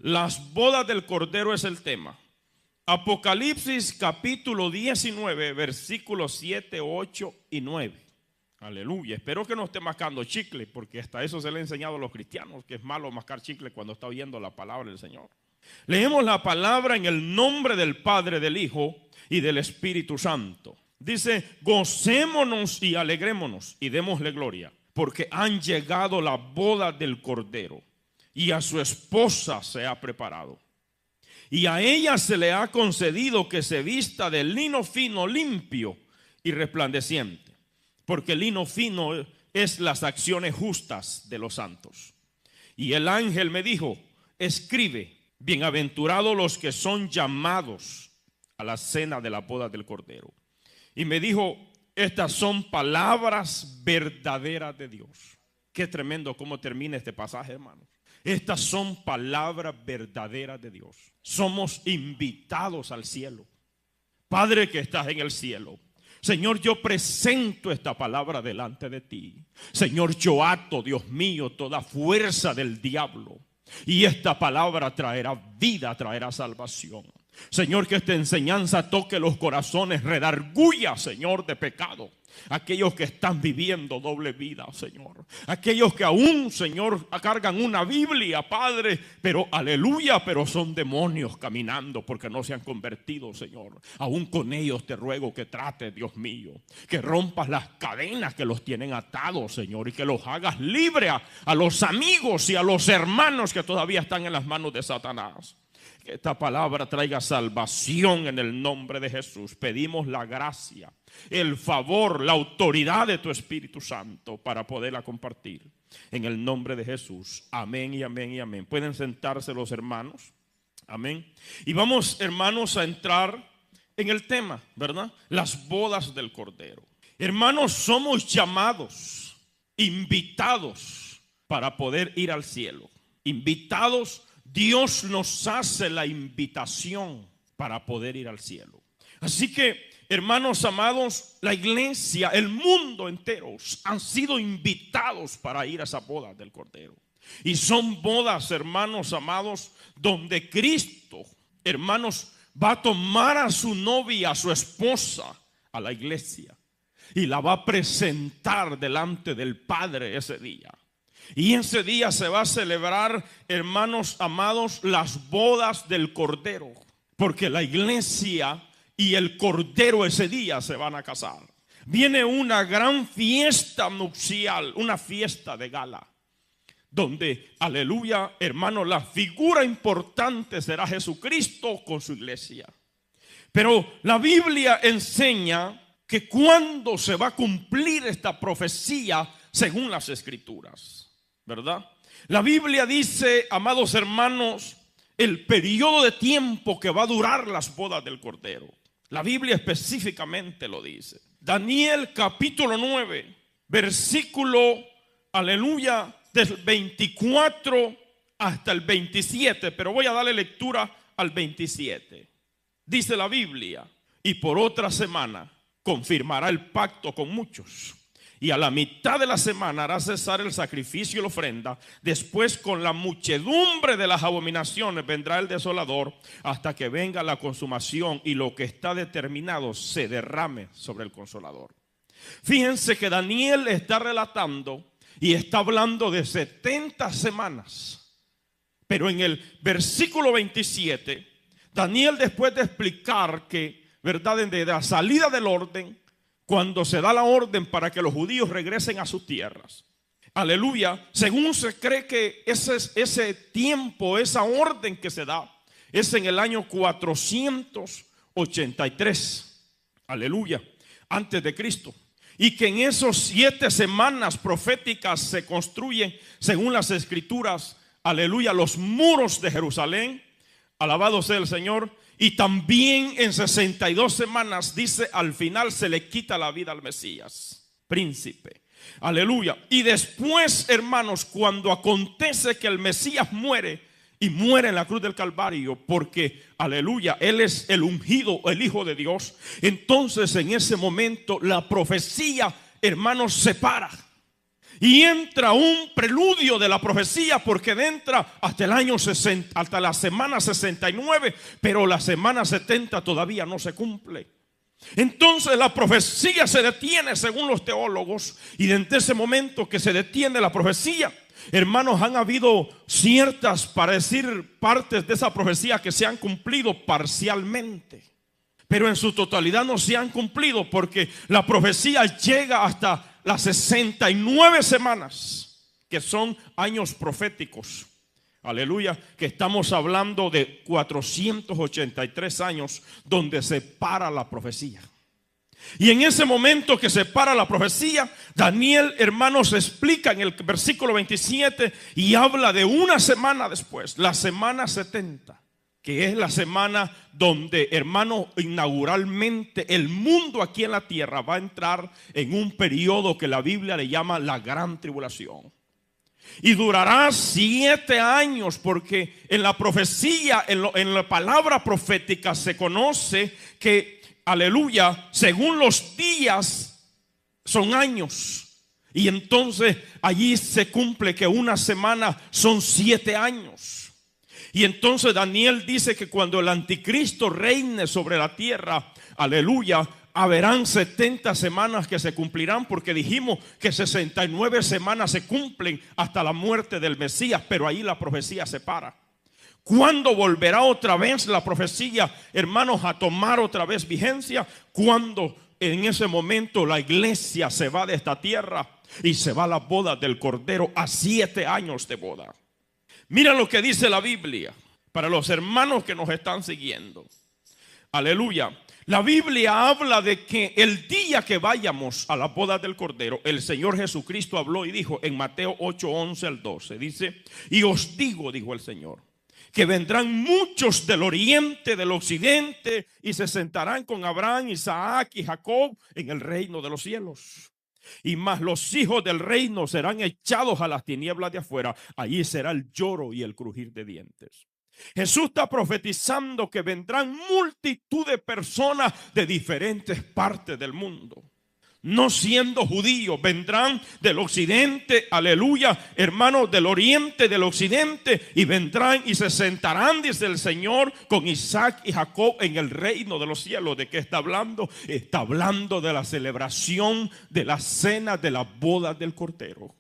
Las bodas del Cordero es el tema. Apocalipsis capítulo 19, versículos 7, 8 y 9. Aleluya. Espero que no esté mascando chicle, porque hasta eso se le ha enseñado a los cristianos, que es malo mascar chicle cuando está oyendo la palabra del Señor. Leemos la palabra en el nombre del Padre, del Hijo y del Espíritu Santo. Dice: gocémonos y alegrémonos y démosle gloria, porque han llegado la boda del Cordero y a su esposa se ha preparado. Y a ella se le ha concedido que se vista de lino fino, limpio y resplandeciente, porque el lino fino es las acciones justas de los santos. Y el ángel me dijo: escribe, bienaventurados los que son llamados a la cena de la boda del Cordero. Y me dijo: estas son palabras verdaderas de Dios. Qué tremendo cómo termina este pasaje, hermanos. Estas son palabras verdaderas de Dios. Somos invitados al cielo. Padre que estás en el cielo, Señor, yo presento esta palabra delante de ti. Señor, yo ato, Dios mío, toda fuerza del diablo. Y esta palabra traerá vida, traerá salvación. Señor, que esta enseñanza toque los corazones, redarguya, Señor, de pecado. Aquellos que están viviendo doble vida, Señor. Aquellos que aún, Señor, cargan una Biblia, Padre, pero aleluya, pero son demonios caminando porque no se han convertido, Señor. Aún con ellos te ruego que trates, Dios mío, que rompas las cadenas que los tienen atados, Señor, y que los hagas libres a los amigos y a los hermanos que todavía están en las manos de Satanás. Que esta palabra traiga salvación en el nombre de Jesús. Pedimos la gracia, el favor, la autoridad de tu Espíritu Santo para poderla compartir. En el nombre de Jesús. Amén y amén y amén. Pueden sentarse los hermanos. Amén. Y vamos, hermanos, a entrar en el tema, ¿verdad? Las bodas del Cordero. Hermanos, somos llamados, invitados para poder ir al cielo. Invitados. Dios nos hace la invitación para poder ir al cielo. Así que, hermanos amados, la iglesia, el mundo entero han sido invitados para ir a esa boda del Cordero. Y son bodas, hermanos amados, donde Cristo, hermanos, va a tomar a su novia, a su esposa, a la iglesia, y la va a presentar delante del Padre ese día. Y ese día se va a celebrar, hermanos amados, las bodas del Cordero. Porque la iglesia y el Cordero ese día se van a casar. Viene una gran fiesta nupcial, una fiesta de gala. Donde, aleluya, hermanos, la figura importante será Jesucristo con su iglesia. Pero la Biblia enseña que cuando se va a cumplir esta profecía según las Escrituras, ¿verdad? La Biblia dice, amados hermanos, el periodo de tiempo que va a durar las bodas del Cordero. La Biblia específicamente lo dice. Daniel capítulo 9, versículo, aleluya, del 24 hasta el 27. Pero voy a darle lectura al 27. Dice la Biblia: y por otra semana confirmará el pacto con muchos. Y a la mitad de la semana hará cesar el sacrificio y la ofrenda. Después, con la muchedumbre de las abominaciones, vendrá el desolador hasta que venga la consumación y lo que está determinado se derrame sobre el consolador. Fíjense que Daniel está relatando y está hablando de 70 semanas. Pero en el versículo 27, Daniel, después de explicar que, ¿verdad?, de la salida del orden, cuando se da la orden para que los judíos regresen a sus tierras, aleluya, según se cree que ese tiempo, esa orden que se da, es en el año 483, aleluya, antes de Cristo. Y que en esos 7 semanas proféticas se construyen, según las Escrituras, aleluya, los muros de Jerusalén, alabado sea el Señor. Y también en 62 semanas, dice, al final se le quita la vida al Mesías, príncipe. Aleluya. Y después, hermanos, cuando acontece que el Mesías muere, y muere en la cruz del Calvario, porque, aleluya, Él es el ungido, el Hijo de Dios. Entonces, en ese momento, la profecía, hermanos, se para. Y entra un preludio de la profecía, porque entra hasta el año 60, hasta la semana 69, pero la semana 70 todavía no se cumple. Entonces la profecía se detiene según los teólogos, y desde ese momento que se detiene la profecía, hermanos, han habido ciertas, para decir, partes de esa profecía que se han cumplido parcialmente, pero en su totalidad no se han cumplido, porque la profecía llega hasta las 69 semanas, que son años proféticos. Aleluya, que estamos hablando de 483 años donde se para la profecía. Y en ese momento que se para la profecía, Daniel, hermanos, explica en el versículo 27 y habla de una semana después, la semana 70, que es la semana donde, hermanos, inauguralmente el mundo aquí en la tierra va a entrar en un periodo que la Biblia le llama la gran tribulación. Y durará 7 años, porque en la profecía, en la palabra profética se conoce que, aleluya, según los días son años. Y entonces allí se cumple que una semana son 7 años. Y entonces Daniel dice que cuando el anticristo reine sobre la tierra, aleluya, haberán 70 semanas que se cumplirán, porque dijimos que 69 semanas se cumplen hasta la muerte del Mesías, pero ahí la profecía se para. ¿Cuándo volverá otra vez la profecía, hermanos, a tomar otra vez vigencia? Cuando en ese momento la iglesia se va de esta tierra y se va a la boda del Cordero, a 7 años de boda. Mira lo que dice la Biblia para los hermanos que nos están siguiendo. Aleluya. La Biblia habla de que el día que vayamos a la boda del Cordero, el Señor Jesucristo habló y dijo en Mateo 8, 11 al 12, dice: y os digo, dijo el Señor, que vendrán muchos del oriente, del occidente, y se sentarán con Abraham, Isaac y Jacob en el reino de los cielos. Y más los hijos del reino serán echados a las tinieblas de afuera. Allí será el lloro y el crujir de dientes. Jesús está profetizando que vendrán multitud de personas de diferentes partes del mundo. No siendo judíos, vendrán del occidente, aleluya, hermanos, del oriente, del occidente, y vendrán y se sentarán, dice el Señor, con Isaac y Jacob en el reino de los cielos. ¿De qué está hablando? Está hablando de la celebración de la cena de la boda del Cordero,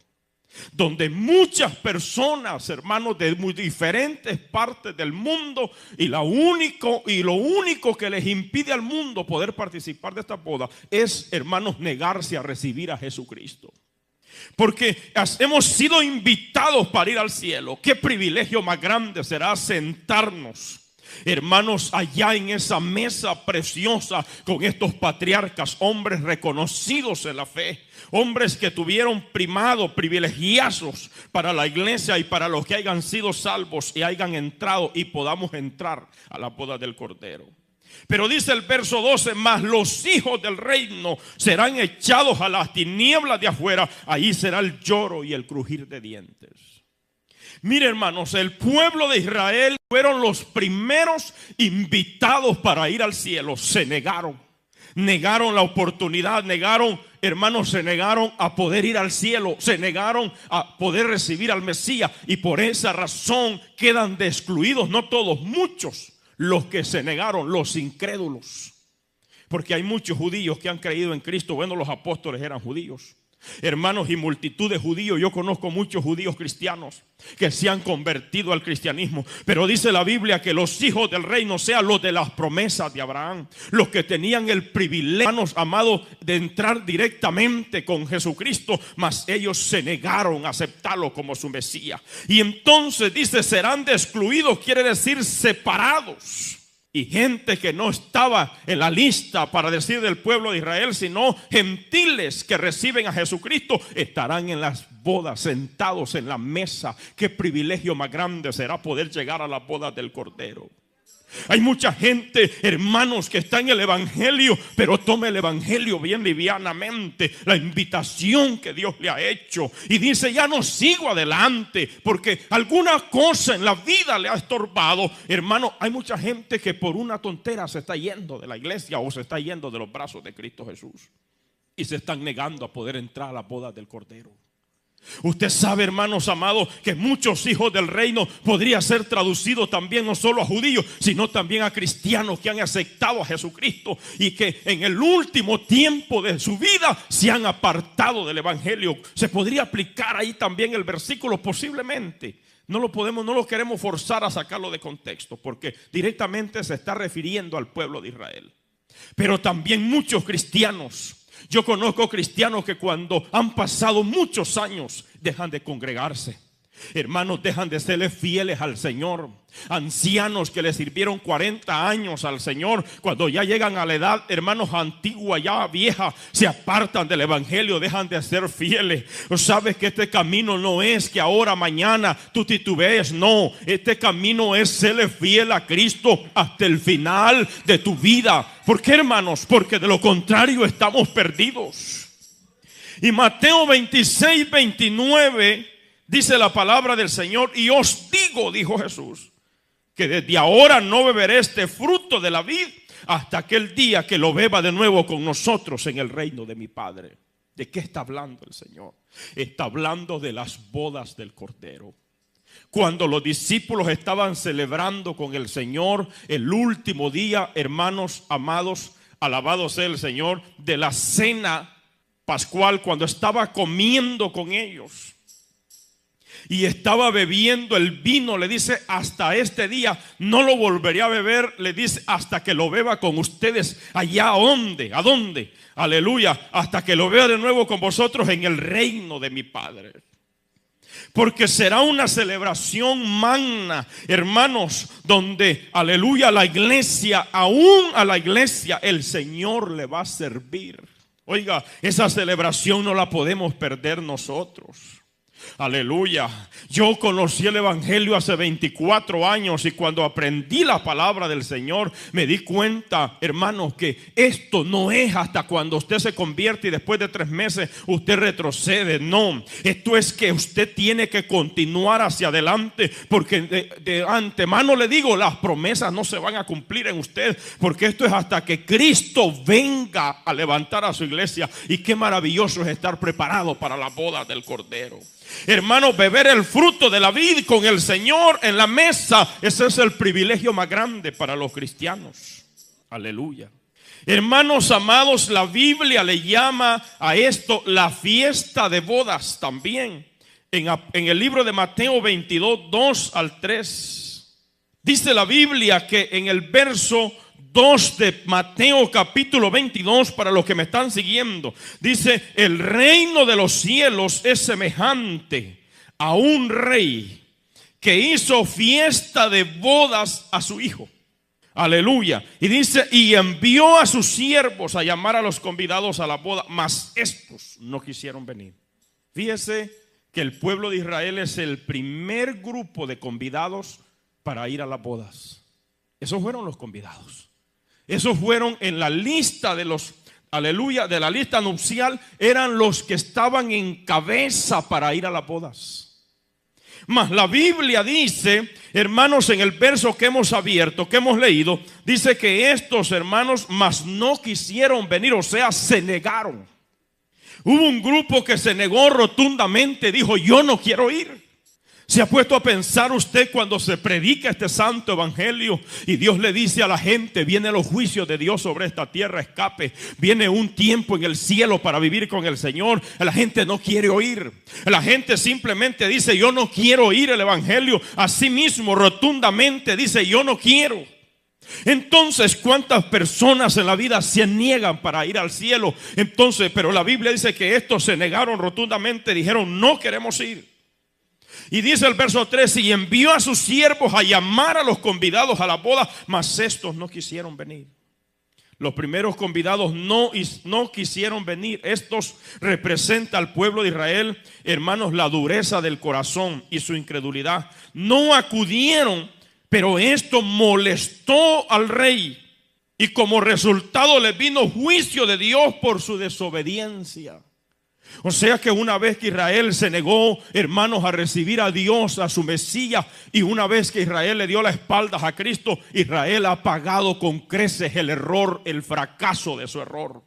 donde muchas personas, hermanos, de muy diferentes partes del mundo, y lo único que les impide al mundo poder participar de esta boda es, hermanos, negarse a recibir a Jesucristo. Porque hemos sido invitados para ir al cielo. Qué privilegio más grande será sentarnos, hermanos, allá en esa mesa preciosa con estos patriarcas, hombres reconocidos en la fe, hombres que tuvieron privilegiados para la iglesia y para los que hayan sido salvos y hayan entrado y podamos entrar a la boda del Cordero. Pero dice el verso 12: mas los hijos del reino serán echados a las tinieblas de afuera, ahí será el lloro y el crujir de dientes. Mire, hermanos, el pueblo de Israel fueron los primeros invitados para ir al cielo. Se negaron la oportunidad, hermanos, se negaron a poder ir al cielo, se negaron a poder recibir al Mesías, y por esa razón quedan excluidos, no todos, muchos, los que se negaron, los incrédulos. Porque hay muchos judíos que han creído en Cristo. Bueno, los apóstoles eran judíos, hermanos, y multitud de judíos. Yo conozco muchos judíos cristianos que se han convertido al cristianismo. Pero dice la Biblia que los hijos del reino sean los de las promesas de Abraham, los que tenían el privilegio, hermanos amados, de entrar directamente con Jesucristo, mas ellos se negaron a aceptarlo como su Mesías. Y entonces dice: serán excluidos, quiere decir separados. Y gente que no estaba en la lista, para decir, del pueblo de Israel, sino gentiles que reciben a Jesucristo, estarán en las bodas, sentados en la mesa. Qué privilegio más grande será poder llegar a la boda del Cordero. Hay mucha gente, hermanos, que está en el evangelio, pero toma el evangelio bien livianamente, la invitación que Dios le ha hecho, y dice: ya no sigo adelante porque alguna cosa en la vida le ha estorbado. Hermano, hay mucha gente que por una tontera se está yendo de la iglesia o se está yendo de los brazos de Cristo Jesús, y se están negando a poder entrar a la boda del Cordero. Usted sabe, hermanos amados, que muchos hijos del reino podría ser traducido también no solo a judíos, sino también a cristianos que han aceptado a Jesucristo y que en el último tiempo de su vida se han apartado del evangelio. Se podría aplicar ahí también el versículo posiblemente. No lo queremos forzar a sacarlo de contexto, porque directamente se está refiriendo al pueblo de Israel. Pero también muchos cristianos. Yo conozco cristianos que cuando han pasado muchos años dejan de congregarse. Hermanos, dejan de serle fieles al Señor. Ancianos que le sirvieron 40 años al Señor, cuando ya llegan a la edad, hermanos, antigua, ya vieja, se apartan del evangelio, dejan de ser fieles. Sabes que este camino no es que ahora, mañana tú titubees. No, este camino es serle fiel a Cristo hasta el final de tu vida. ¿Por qué, hermanos? Porque de lo contrario estamos perdidos. Y Mateo 26, 29 dice la palabra del Señor: y os digo, dijo Jesús, que desde ahora no beberé este fruto de la vid hasta aquel día que lo beba de nuevo con nosotros en el reino de mi Padre. ¿De qué está hablando el Señor? Está hablando de las bodas del Cordero. Cuando los discípulos estaban celebrando con el Señor el último día, hermanos amados, alabado sea el Señor, de la cena pascual, cuando estaba comiendo con ellos y estaba bebiendo el vino, le dice: hasta este día no lo volveré a beber, le dice, hasta que lo beba con ustedes allá. ¿A dónde? Aleluya, hasta que lo vea de nuevo con vosotros en el reino de mi Padre. Porque será una celebración magna, hermanos, donde, aleluya, la iglesia, aún a la iglesia, el Señor le va a servir. Oiga, esa celebración no la podemos perder nosotros. Aleluya. Yo conocí el evangelio hace 24 años y cuando aprendí la palabra del Señor me di cuenta, hermanos, que esto no es hasta cuando usted se convierte y después de 3 meses usted retrocede. No, esto es que usted tiene que continuar hacia adelante, porque de antemano le digo, las promesas no se van a cumplir en usted, porque esto es hasta que Cristo venga a levantar a su iglesia. Y qué maravilloso es estar preparado para la boda del Cordero. Hermanos, beber el fruto de la vid con el Señor en la mesa, ese es el privilegio más grande para los cristianos. Aleluya. Hermanos amados, la Biblia le llama a esto la fiesta de bodas también. En el libro de Mateo 22, 2 al 3, dice la Biblia que en el verso 2 de Mateo capítulo 22, para los que me están siguiendo, dice: el reino de los cielos es semejante a un rey que hizo fiesta de bodas a su hijo. Aleluya. Y dice: y envió a sus siervos a llamar a los convidados a la boda, mas estos no quisieron venir. Fíjese que el pueblo de Israel es el primer grupo de convidados para ir a las bodas. Esos fueron los convidados. Esos fueron en la lista de los, aleluya, de la lista nupcial, eran los que estaban en cabeza para ir a las bodas. Mas la Biblia dice, hermanos, en el verso que hemos abierto, que hemos leído, dice que estos hermanos mas no quisieron venir, o sea, se negaron. Hubo un grupo que se negó rotundamente, dijo: yo no quiero ir. ¿Se ha puesto a pensar usted cuando se predica este santo evangelio y Dios le dice a la gente: vienen los juicios de Dios sobre esta tierra, escape, viene un tiempo en el cielo para vivir con el Señor? La gente no quiere oír. La gente simplemente dice: yo no quiero oír el evangelio. Así mismo rotundamente dice: yo no quiero. Entonces, ¿cuántas personas en la vida se niegan para ir al cielo? Entonces, pero la Biblia dice que estos se negaron rotundamente, dijeron: no queremos ir. Y dice el verso 13: y envió a sus siervos a llamar a los convidados a la boda, mas estos no quisieron venir. Los primeros convidados no quisieron venir. Estos representan al pueblo de Israel, hermanos, la dureza del corazón y su incredulidad. No acudieron, pero esto molestó al rey, y como resultado les vino juicio de Dios por su desobediencia. O sea que una vez que Israel se negó, hermanos, a recibir a Dios, a su Mesías, y una vez que Israel le dio la espalda a Cristo, Israel ha pagado con creces el error, el fracaso de su error.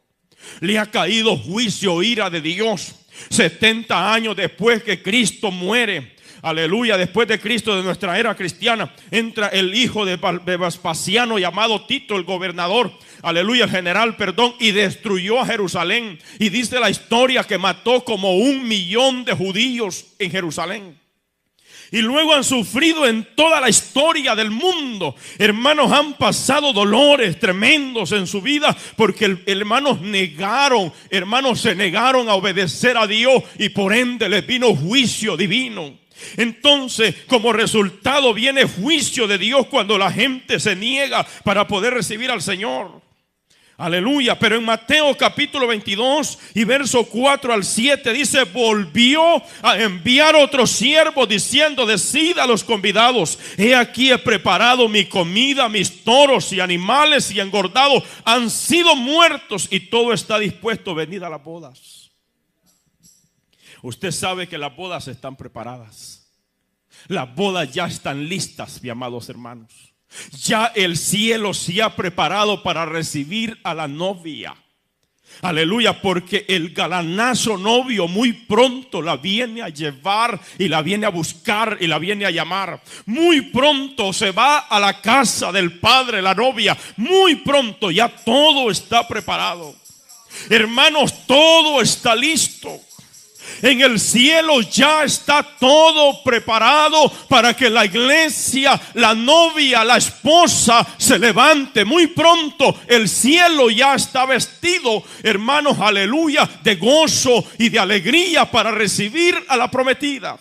Le ha caído juicio, ira de Dios. 70 años después que Cristo muere, aleluya, después de Cristo, de nuestra era cristiana, entra el hijo de Vespasiano llamado Tito, el gobernador, aleluya, el general, perdón, y destruyó a Jerusalén. Y dice la historia que mató como 1 millón de judíos en Jerusalén. Y luego han sufrido en toda la historia del mundo. Hermanos, han pasado dolores tremendos en su vida porque hermanos se negaron a obedecer a Dios y por ende les vino juicio divino. Entonces, como resultado viene juicio de Dios cuando la gente se niega para poder recibir al Señor. Aleluya. Pero en Mateo capítulo 22 y verso 4 al 7 dice: volvió a enviar otro siervo diciendo: decid a los convidados, he aquí he preparado mi comida, mis toros y animales y engordados han sido muertos y todo está dispuesto, venid a las bodas. Usted sabe que las bodas están preparadas. Las bodas ya están listas, mis amados hermanos. Ya el cielo se ha preparado para recibir a la novia. Aleluya, porque el galanazo novio muy pronto la viene a llevar y la viene a buscar y la viene a llamar. Muy pronto se va a la casa del padre la novia. Muy pronto ya todo está preparado. Hermanos, todo está listo. En el cielo ya está todo preparado para que la iglesia, la novia, la esposa se levante. Muy pronto el cielo ya está vestido, hermanos, aleluya, de gozo y de alegría para recibir a la prometida.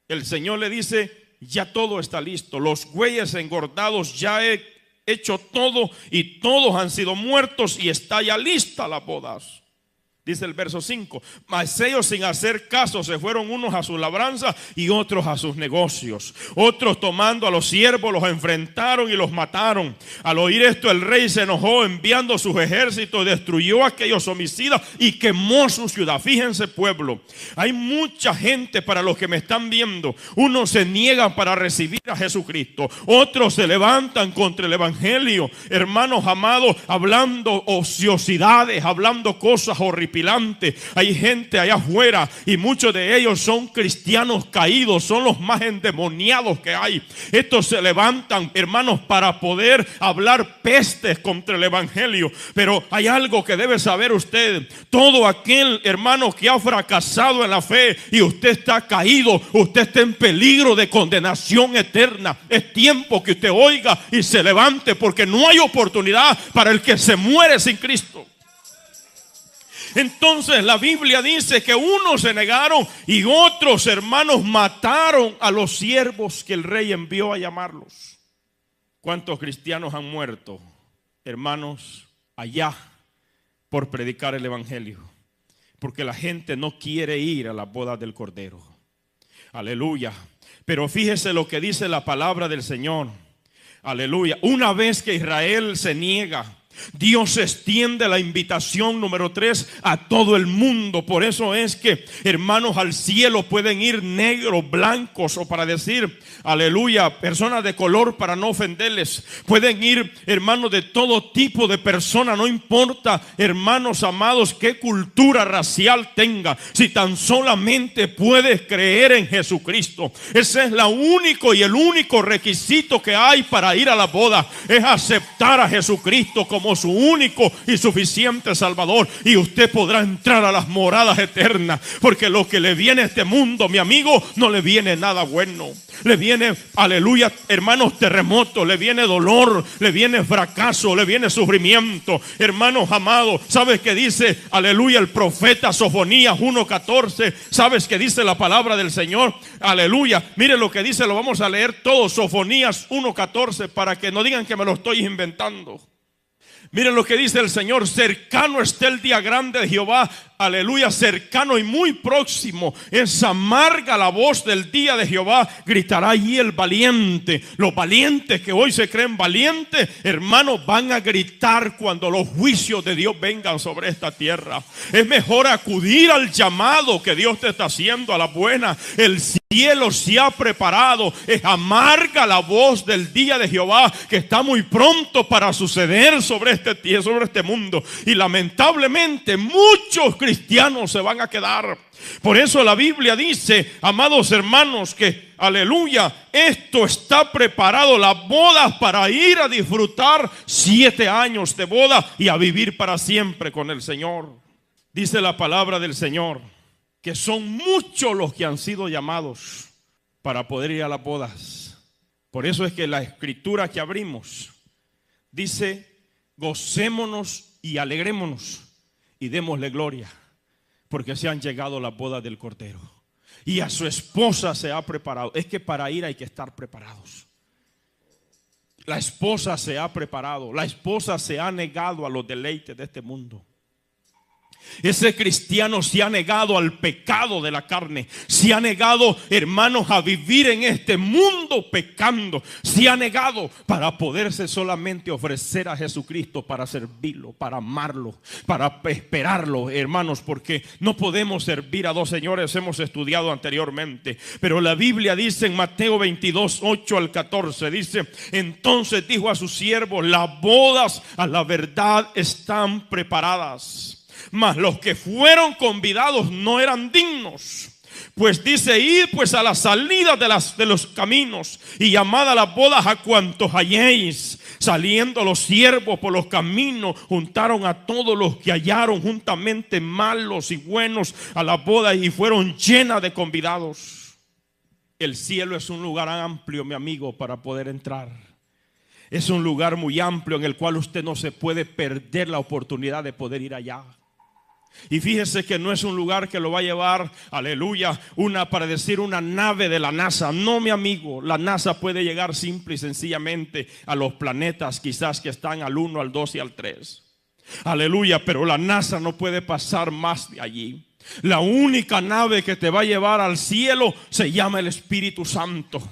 El Señor le dice: ya todo está listo, los bueyes engordados ya he hecho todo y todos han sido muertos y está ya lista las bodas. Dice el verso 5: mas ellos sin hacer caso se fueron unos a su labranza y otros a sus negocios. Otros tomando a los siervos los enfrentaron y los mataron. Al oír esto el rey se enojó, enviando sus ejércitos, destruyó a aquellos homicidas y quemó su ciudad. Fíjense, pueblo, hay mucha gente, para los que me están viendo, unos se niegan para recibir a Jesucristo, otros se levantan contra el evangelio, hermanos amados, hablando ociosidades, hablando cosas horripilantes. Hay gente allá afuera y muchos de ellos son cristianos caídos, son los más endemoniados que hay. Estos se levantan, hermanos, para poder hablar pestes contra el evangelio. Pero hay algo que debe saber usted: todo aquel hermano que ha fracasado en la fe y usted está caído, usted está en peligro de condenación eterna. Es tiempo que usted oiga y se levante, porque no hay oportunidad para el que se muere sin Cristo. Entonces la Biblia dice que unos se negaron y otros, hermanos, mataron a los siervos que el rey envió a llamarlos. ¿Cuántos cristianos han muerto, hermanos, allá por predicar el evangelio? Porque la gente no quiere ir a las bodas del Cordero. Aleluya. Pero fíjese lo que dice la palabra del Señor. Aleluya. Una vez que Israel se niega, Dios extiende la invitación número 3 a todo el mundo. Por eso es que, hermanos, al cielo pueden ir negros, blancos, o para decir, aleluya, personas de color para no ofenderles. Pueden ir, hermanos, de todo tipo de personas. No importa, hermanos amados, qué cultura racial tenga, si tan solamente puedes creer en Jesucristo. Ese es la único y el único requisito que hay para ir a la boda, es aceptar a Jesucristo como su único y suficiente Salvador, y usted podrá entrar a las moradas eternas. Porque lo que le viene a este mundo, mi amigo, no le viene nada bueno. Le viene, aleluya, hermanos, terremoto, le viene dolor, le viene fracaso, le viene sufrimiento. Hermanos amados, ¿sabes qué dice, aleluya, el profeta Sofonías 1:14? ¿Sabes qué dice la palabra del Señor? Aleluya, mire lo que dice, lo vamos a leer todo, Sofonías 1:14, para que no digan que me lo estoy inventando. Miren lo que dice el Señor: cercano está el día grande de Jehová, aleluya, cercano y muy próximo. Es amarga la voz del día de Jehová, gritará allí el valiente. Los valientes que hoy se creen valientes, hermanos, van a gritar cuando los juicios de Dios vengan sobre esta tierra. Es mejor acudir al llamado que Dios te está haciendo, a la buena. El cielo se ha preparado. Es amarga la voz del día de Jehová, que está muy pronto para suceder sobre este mundo. Y lamentablemente muchos cristianos se van a quedar. Por eso la Biblia dice, amados hermanos, que aleluya, esto está preparado, las bodas, para ir a disfrutar 7 años de boda y a vivir para siempre con el Señor. Dice la palabra del Señor que son muchos los que han sido llamados para poder ir a las bodas. Por eso es que la escritura que abrimos dice: gocémonos y alegrémonos y démosle gloria, porque se han llegado las bodas del Cordero y a su esposa se ha preparado. Es que para ir hay que estar preparados. La esposa se ha preparado, la esposa se ha negado a los deleites de este mundo. Ese cristiano se ha negado al pecado de la carne, se ha negado, hermanos, a vivir en este mundo pecando, se ha negado para poderse solamente ofrecer a Jesucristo, para servirlo, para amarlo, para esperarlo, hermanos, porque no podemos servir a dos señores. Hemos estudiado anteriormente, pero la Biblia dice en Mateo 22, 8 al 14, dice: entonces dijo a sus siervos, las bodas a la verdad están preparadas, mas los que fueron convidados no eran dignos. Pues dice: id pues a la salida de los caminos y llamad a las bodas a cuantos halléis. Saliendo los siervos por los caminos, juntaron a todos los que hallaron, juntamente malos y buenos, a las bodas, y fueron llenas de convidados. El cielo es un lugar amplio, mi amigo, para poder entrar. Es un lugar muy amplio en el cual usted no se puede perder la oportunidad de poder ir allá. Y fíjese que no es un lugar que lo va a llevar, aleluya, para decir una nave de la NASA. No, mi amigo, la NASA puede llegar simple y sencillamente a los planetas quizás que están al 1, al 2 y al 3. Aleluya, pero la NASA no puede pasar más de allí. La única nave que te va a llevar al cielo se llama el Espíritu Santo.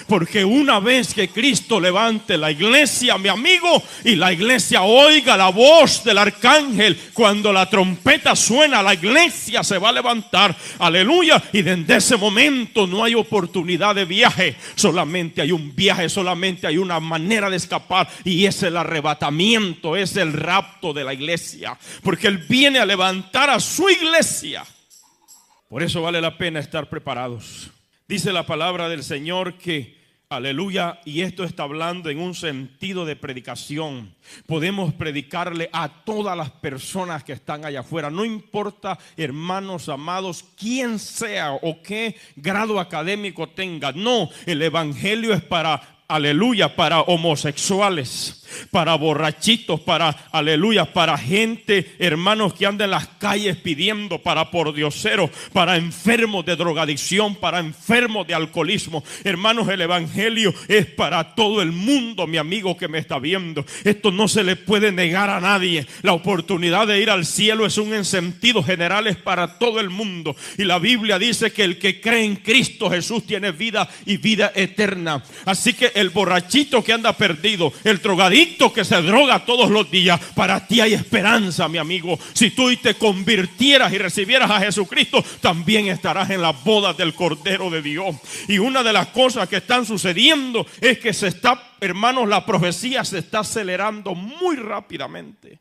Porque una vez que Cristo levante la iglesia, mi amigo, y la iglesia oiga la voz del arcángel, cuando la trompeta suena, la iglesia se va a levantar, aleluya, y desde ese momento no hay oportunidad de viaje, solamente hay un viaje, solamente hay una manera de escapar, y es el arrebatamiento, es el rapto de la iglesia, porque Él viene a levantar a su iglesia. Por eso vale la pena estar preparados. Dice la palabra del Señor que, aleluya, y esto está hablando en un sentido de predicación. Podemos predicarle a todas las personas que están allá afuera. No importa, hermanos amados, quién sea o qué grado académico tenga. No, el evangelio es para, aleluya, para homosexuales, para borrachitos, para, aleluya, para gente, hermanos, que anda en las calles pidiendo, para pordioseros, para enfermos de drogadicción, para enfermos de alcoholismo. Hermanos, el evangelio es para todo el mundo, mi amigo que me está viendo. Esto no se le puede negar a nadie. La oportunidad de ir al cielo es en sentido general, es para todo el mundo. Y la Biblia dice que el que cree en Cristo Jesús tiene vida y vida eterna. Así que el borrachito que anda perdido, el drogadicto que se droga todos los días, para ti hay esperanza, mi amigo. Si tú te convirtieras y recibieras a Jesucristo, también estarás en las bodas del Cordero de Dios. Y una de las cosas que están sucediendo es que hermanos, la profecía se está acelerando muy rápidamente.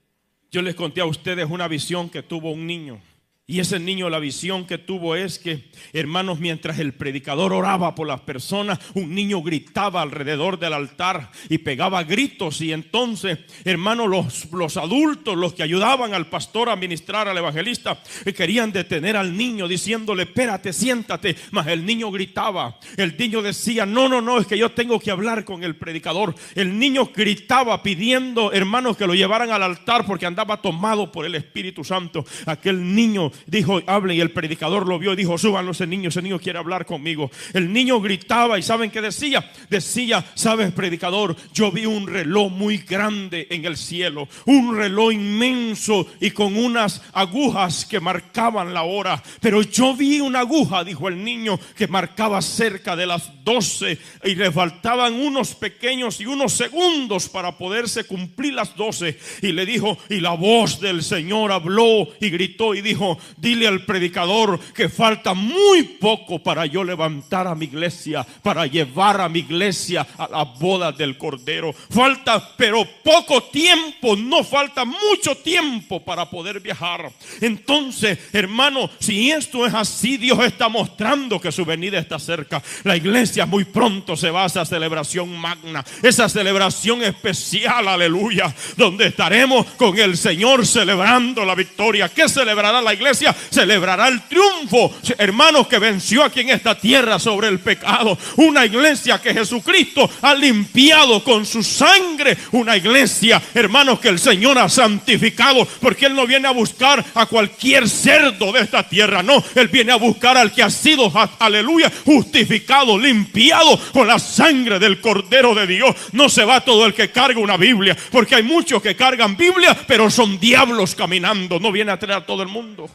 Yo les conté a ustedes una visión que tuvo un niño. Y ese niño, la visión que tuvo es que, hermanos, mientras el predicador oraba por las personas, un niño gritaba alrededor del altar y pegaba gritos. Y entonces, hermanos, los adultos, los que ayudaban al pastor a ministrar, al evangelista, querían detener al niño diciéndole: espérate, siéntate. Mas el niño gritaba. El niño decía: no, es que yo tengo que hablar con el predicador. El niño gritaba pidiendo, hermanos, que lo llevaran al altar porque andaba tomado por el Espíritu Santo. Aquel niño dijo, hablen, y el predicador lo vio y dijo, súbanlo ese niño quiere hablar conmigo. El niño gritaba y ¿saben qué decía? Decía, ¿sabes, predicador? Yo vi un reloj muy grande en el cielo, un reloj inmenso y con unas agujas que marcaban la hora, pero yo vi una aguja, dijo el niño, que marcaba cerca de las 12 y le faltaban unos pequeños y unos segundos para poderse cumplir las 12. Y le dijo, y la voz del Señor habló y gritó y dijo, dile al predicador que falta muy poco para yo levantar a mi iglesia, para llevar a mi iglesia a la boda del Cordero. Falta pero poco tiempo, no falta mucho tiempo para poder viajar. Entonces, hermano, si esto es así, Dios está mostrando que su venida está cerca. La iglesia muy pronto se va a esa celebración magna, esa celebración especial, aleluya, donde estaremos con el Señor celebrando la victoria. ¿Qué celebrará la iglesia? Celebrará el triunfo, hermanos, que venció aquí en esta tierra sobre el pecado. Una iglesia que Jesucristo ha limpiado con su sangre. Una iglesia, hermanos, que el Señor ha santificado, porque Él no viene a buscar a cualquier cerdo de esta tierra, no, Él viene a buscar al que ha sido, aleluya, justificado, limpiado con la sangre del Cordero de Dios. No se va todo el que carga una Biblia, porque hay muchos que cargan Biblia, pero son diablos caminando. No viene a traer a todo el mundo,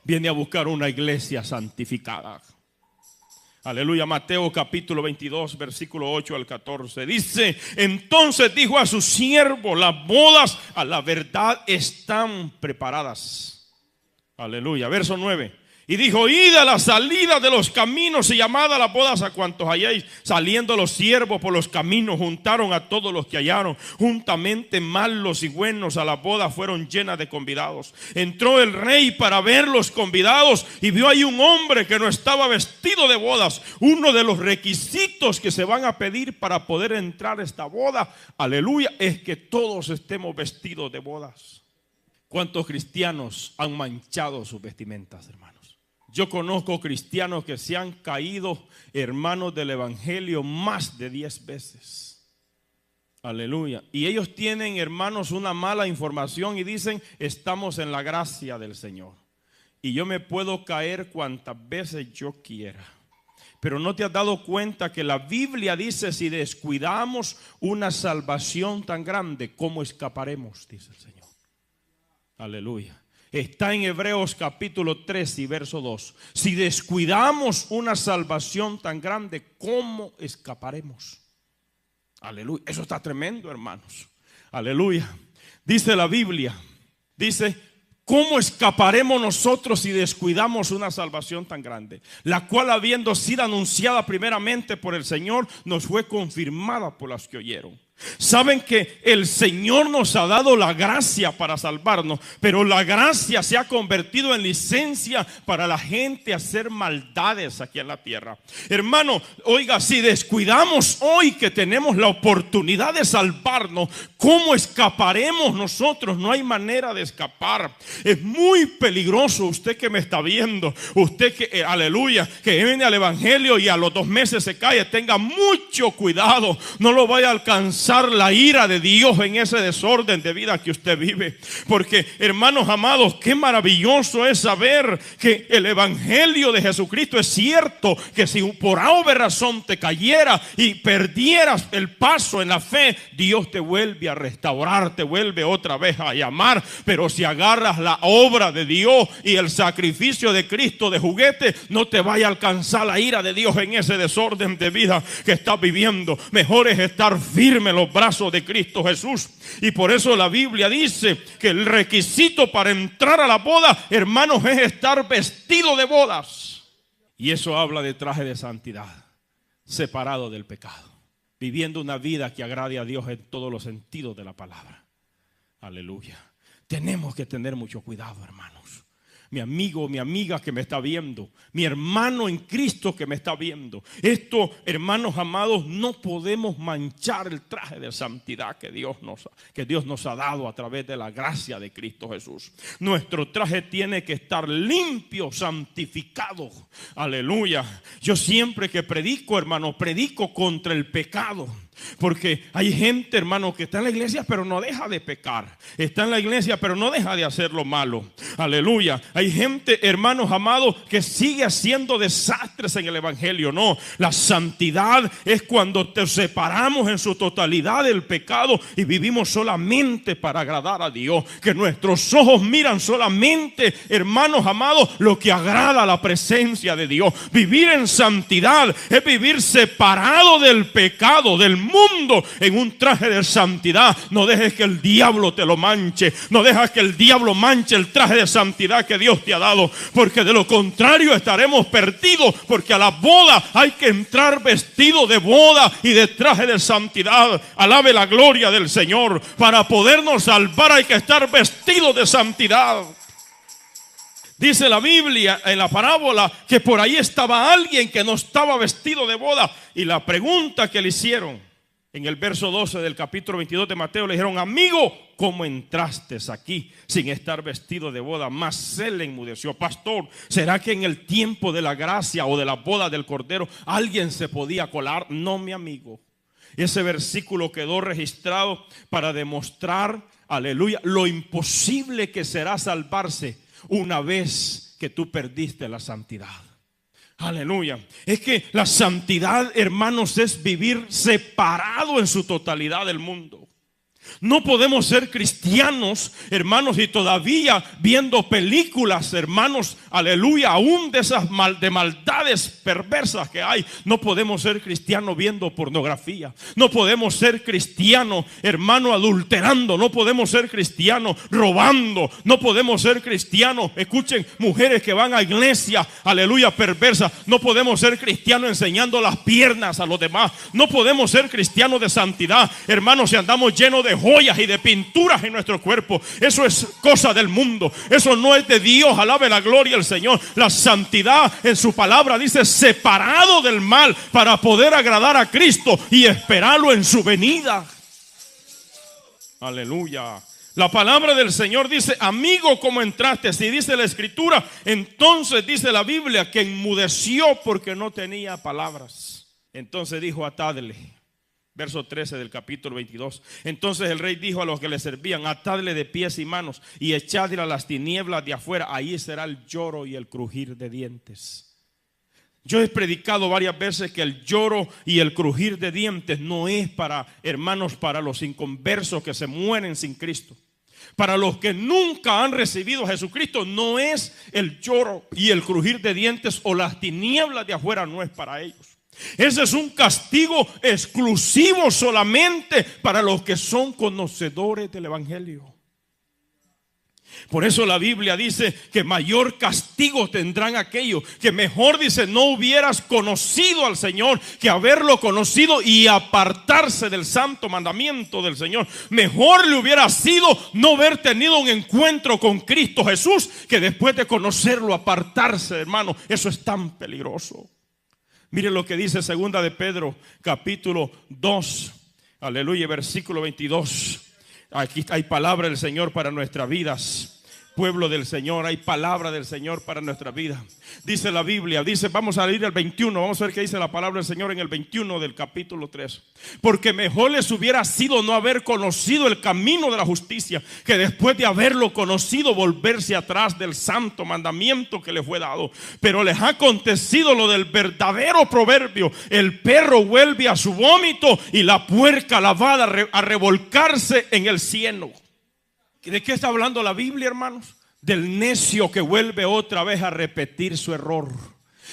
viene a buscar una iglesia santificada. Aleluya. Mateo capítulo 22 versículo 8 al 14 dice, entonces dijo a su siervo, las bodas a la verdad están preparadas. Aleluya. Verso 9. Y dijo, id a la salida de los caminos y llamad a las bodas a cuantos halléis. Saliendo los siervos por los caminos, juntaron a todos los que hallaron. Juntamente malos y buenos a la boda fueron llenas de convidados. Entró el rey para ver los convidados y vio ahí un hombre que no estaba vestido de bodas. Uno de los requisitos que se van a pedir para poder entrar a esta boda, aleluya, es que todos estemos vestidos de bodas. ¿Cuántos cristianos han manchado sus vestimentas, hermanos? Yo conozco cristianos que se han caído, hermanos, del evangelio más de 10 veces. Aleluya. Y ellos tienen, hermanos, una mala información y dicen, estamos en la gracia del Señor. Y yo me puedo caer cuantas veces yo quiera. Pero no te has dado cuenta que la Biblia dice, si descuidamos una salvación tan grande, ¿cómo escaparemos? Dice el Señor. Aleluya. Está en Hebreos capítulo 3 y verso 2. Si descuidamos una salvación tan grande, ¿cómo escaparemos? Aleluya. Eso está tremendo, hermanos. Aleluya. Dice la Biblia, dice, ¿cómo escaparemos nosotros si descuidamos una salvación tan grande? La cual, habiendo sido anunciada primeramente por el Señor, nos fue confirmada por los que oyeron. Saben que el Señor nos ha dado la gracia para salvarnos, pero la gracia se ha convertido en licencia para la gente hacer maldades aquí en la tierra. Hermano, oiga, si descuidamos hoy que tenemos la oportunidad de salvarnos, ¿cómo escaparemos nosotros? No hay manera de escapar. Es muy peligroso. Usted que me está viendo, usted que, aleluya, que viene al evangelio y a los 2 meses se cae, tenga mucho cuidado. No lo vaya a alcanzar la ira de Dios en ese desorden de vida que usted vive. Porque, hermanos amados, qué maravilloso es saber que el evangelio de Jesucristo es cierto, que si por alguna razón te cayera y perdieras el paso en la fe, Dios te vuelve a restaurar, te vuelve otra vez a llamar. Pero si agarras la obra de Dios y el sacrificio de Cristo de juguete, no te vaya a alcanzar la ira de Dios en ese desorden de vida que estás viviendo. Mejor es estar firme en los brazos de Cristo Jesús. Y por eso la Biblia dice que el requisito para entrar a la boda, hermanos, es estar vestido de bodas. Y eso habla de traje de santidad, separado del pecado, viviendo una vida que agrade a Dios en todos los sentidos de la palabra. Aleluya. Tenemos que tener mucho cuidado, hermanos. Mi amigo, mi amiga que me está viendo, mi hermano en Cristo que me está viendo. Esto, hermanos amados, no podemos manchar el traje de santidad que Dios nos ha dado a través de la gracia de Cristo Jesús. Nuestro traje tiene que estar limpio, santificado. Aleluya. Yo siempre que predico, hermano, predico contra el pecado. Porque hay gente, hermano, que está en la iglesia pero no deja de pecar. Está en la iglesia pero no deja de hacer lo malo. Aleluya. Hay gente, hermanos amados, que sigue haciendo desastres en el evangelio. No, la santidad es cuando te separamos en su totalidad del pecado y vivimos solamente para agradar a Dios. Que nuestros ojos miran solamente, hermanos amados, lo que agrada a la presencia de Dios. Vivir en santidad es vivir separado del pecado, del mundo, en un traje de santidad. No dejes que el diablo te lo manche. No dejes que el diablo manche el traje de santidad que Dios te ha dado, porque de lo contrario estaremos perdidos. Porque a la boda hay que entrar vestido de boda y de traje de santidad. Alabe la gloria del Señor. Para podernos salvar hay que estar vestidos de santidad. Dice la Biblia en la parábola que por ahí estaba alguien que no estaba vestido de boda. Y la pregunta que le hicieron en el verso 12 del capítulo 22 de Mateo, le dijeron: amigo, ¿cómo entraste aquí sin estar vestido de boda? Mas él le enmudeció. Pastor, ¿será que en el tiempo de la gracia o de la boda del Cordero alguien se podía colar? No, mi amigo. Ese versículo quedó registrado para demostrar, aleluya, lo imposible que será salvarse una vez que tú perdiste la santidad. Aleluya. Es que la santidad, hermanos, es vivir separado en su totalidad del mundo. No podemos ser cristianos, hermanos, y todavía viendo películas, hermanos, aleluya, aún de esas maldades perversas que hay. No podemos ser cristianos viendo pornografía. No podemos ser cristianos, hermano, adulterando. No podemos ser cristianos robando. No podemos ser cristianos, escuchen, mujeres que van a iglesia, aleluya, perversas. No podemos ser cristianos enseñando las piernas a los demás. No podemos ser cristianos de santidad, hermanos, si andamos llenos de joyas y de pinturas en nuestro cuerpo. Eso es cosa del mundo. Eso no es de Dios. Alabe la gloria al Señor. La santidad en su palabra dice separado del mal para poder agradar a Cristo y esperarlo en su venida. Aleluya. La palabra del Señor dice: amigo, ¿cómo entraste? Si dice la escritura, entonces dice la Biblia que enmudeció porque no tenía palabras. Entonces dijo: atadle. Verso 13 del capítulo 22. Entonces el rey dijo a los que le servían: atadle de pies y manos y echadle a las tinieblas de afuera. Ahí será el lloro y el crujir de dientes. Yo he predicado varias veces que el lloro y el crujir de dientes no es para, hermanos, para los inconversos que se mueren sin Cristo. Para los que nunca han recibido a Jesucristo, no es el lloro y el crujir de dientes o las tinieblas de afuera, no es para ellos. Ese es un castigo exclusivo solamente para los que son conocedores del evangelio. Por eso la Biblia dice que mayor castigo tendrán aquellos que mejor, dice, no hubieras conocido al Señor que haberlo conocido y apartarse del santo mandamiento del Señor. Mejor le hubiera sido no haber tenido un encuentro con Cristo Jesús que después de conocerlo apartarse, hermano. Eso es tan peligroso. Mire lo que dice segunda de Pedro, capítulo 2, aleluya, versículo 22. Aquí hay palabra del Señor para nuestras vidas. Pueblo del Señor, hay palabra del Señor para nuestra vida. Dice la Biblia, dice, vamos a ir al 21, vamos a ver qué dice la palabra del Señor en el 21 del capítulo 3. Porque mejor les hubiera sido no haber conocido el camino de la justicia, que después de haberlo conocido volverse atrás del santo mandamiento que les fue dado. Pero les ha acontecido lo del verdadero proverbio: el perro vuelve a su vómito y la puerca lavada a revolcarse en el cieno. ¿De qué está hablando la Biblia, hermanos? Del necio que vuelve otra vez a repetir su error.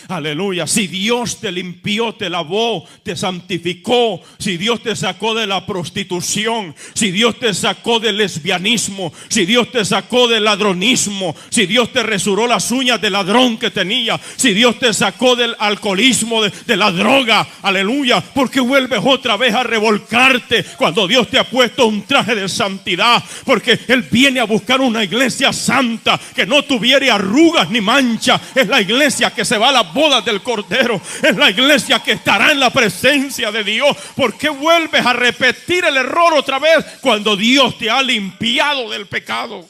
Aleluya. Si Dios te limpió, te lavó, te santificó, si Dios te sacó de la prostitución, si Dios te sacó del lesbianismo, si Dios te sacó del ladronismo, si Dios te resuró las uñas del ladrón que tenía, si Dios te sacó del alcoholismo, de la droga, aleluya, ¿por qué vuelves otra vez a revolcarte cuando Dios te ha puesto un traje de santidad? Porque Él viene a buscar una iglesia santa que no tuviera arrugas ni mancha. Es la iglesia que se va a la bodas del Cordero. Es la iglesia que estará en la presencia de Dios. ¿Por qué vuelves a repetir el error otra vez cuando Dios te ha limpiado del pecado?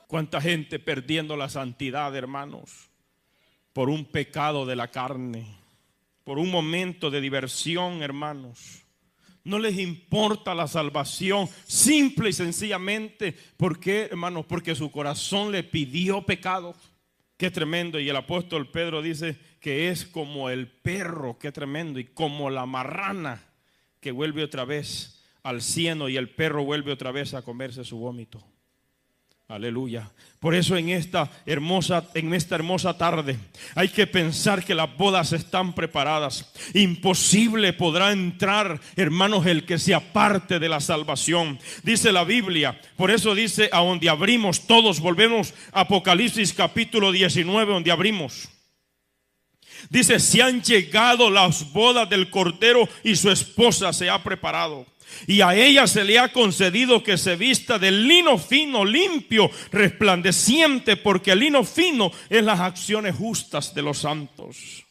¿Cuánta gente perdiendo la santidad, hermanos, por un pecado de la carne, por un momento de diversión, hermanos? No les importa la salvación, simple y sencillamente. ¿Por qué, hermanos? Porque su corazón le pidió pecado. Qué tremendo. Y el apóstol Pedro dice que es como el perro, qué tremendo. Y como la marrana que vuelve otra vez al cieno y el perro vuelve otra vez a comerse su vómito. Aleluya. Por eso en esta hermosa tarde hay que pensar que las bodas están preparadas. Imposible podrá entrar, hermanos, el que se aparte de la salvación. Dice la Biblia, por eso dice, a donde abrimos todos, volvemos a Apocalipsis capítulo 19, donde abrimos. Dice, se han llegado las bodas del Cordero y su esposa se ha preparado. Y a ella se le ha concedido que se vista de lino fino, limpio, resplandeciente, porque el lino fino es las acciones justas de los santos.